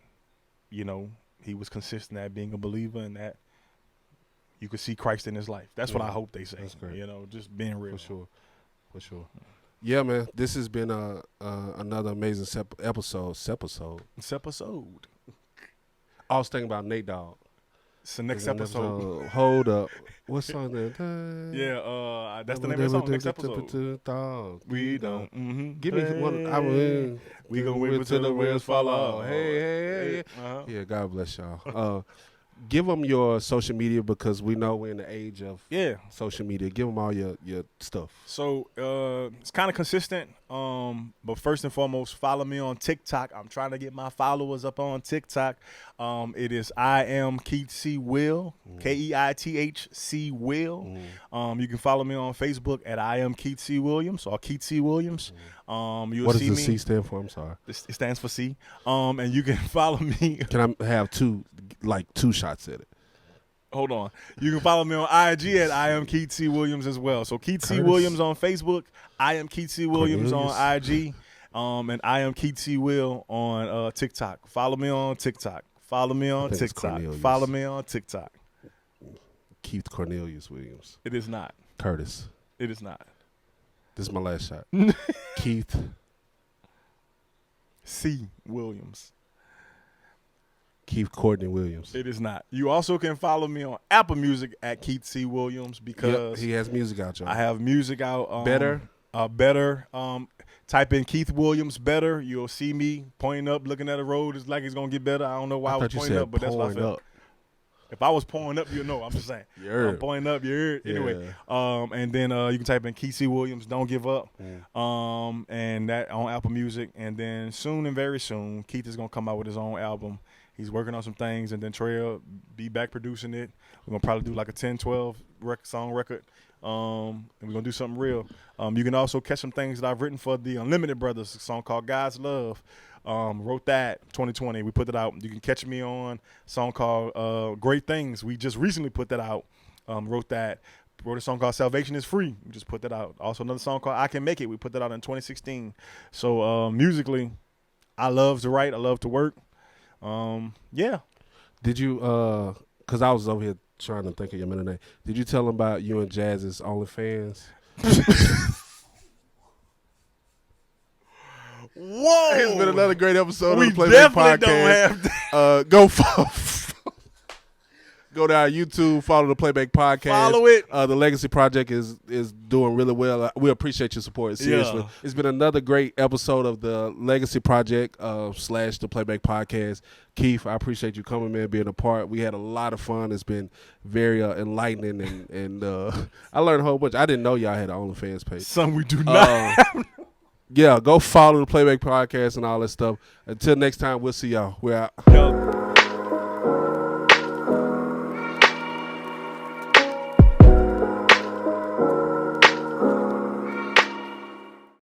you know, he was consistent at being a believer and that you could see Christ in his life. That's what I hope they say. That's great. You know, just being real. For sure. Yeah, man. This has been another amazing episode. This episode. I was thinking about Nate Dogg. It's the next episode. Hold up. What song that? Yeah, that's the name of the song. Next episode. We don't. Give me one. I mean, we gonna wait until the wheels fall off. Hey. Yeah, God bless y'all. Give them your social media because we know we're in the age of social media. Give them all your stuff. So it's kind of consistent. But first and foremost, follow me on TikTok. I'm trying to get my followers up on TikTok. It is I am Keith C. Will, KEITHC Will. You can follow me on Facebook at I am Keith C. Williams or Keith C. Williams. You'll what does see the me. C stand for? I'm sorry. It stands for C. And you can follow me. Can I have two shots at it? Hold on. You can follow me on IG at I am Keith C. Williams as well. So Keith C. Williams on Facebook, I am Keith C. Williams on IG, and I am Keith C. Will on TikTok. Follow me on TikTok. Follow me on TikTok. Follow me on TikTok. Keith Cornelius Williams. It is not. Curtis. It is not. This is my last shot. Keith C. Williams. Keith Courtney Williams. It is not. You also can follow me on Apple Music at Keith C. Williams because he has music out, y'all. I have music out. Better. Type in Keith Williams Better. You'll see me pointing up, looking at the road. It's like it's gonna get better. I don't know why I was pointing up, but that's what I felt. If I was pointing up, you'll know. I'm just saying. I'm pointing up, you heard. Anyway, and then you can type in Keith C. Williams, Don't Give Up, and that on Apple Music. And then soon and very soon, Keith is gonna come out with his own album. He's working on some things, and then Trey will be back producing it. We're going to probably do like a 10, 12 song record, and we're going to do something real. You can also catch some things that I've written for the Unlimited Brothers, a song called God's Love. Wrote that 2020. We put it out. You can catch me on a song called Great Things. We just recently put that out. Wrote a song called Salvation is Free. We just put that out. Also another song called I Can Make It. We put that out in 2016. So musically, I love to write. I love to work. Did you because I was over here trying to think of your middle name. Did you tell them about you and Jazz's OnlyFans? Whoa! It's been another great episode of the We Playback definitely Podcast. don't have Go to our YouTube, follow the Playback Podcast. Follow it. The Legacy Project is doing really well. We appreciate your support. Seriously, It's been another great episode of the Legacy Project / the Playback Podcast. Keith, I appreciate you coming, man, being a part. We had a lot of fun. It's been very enlightening, and I learned a whole bunch. I didn't know y'all had an OnlyFans page. Some we do not. Yeah, go follow the Playback Podcast and all that stuff. Until next time, we'll see y'all. We're out. Yo.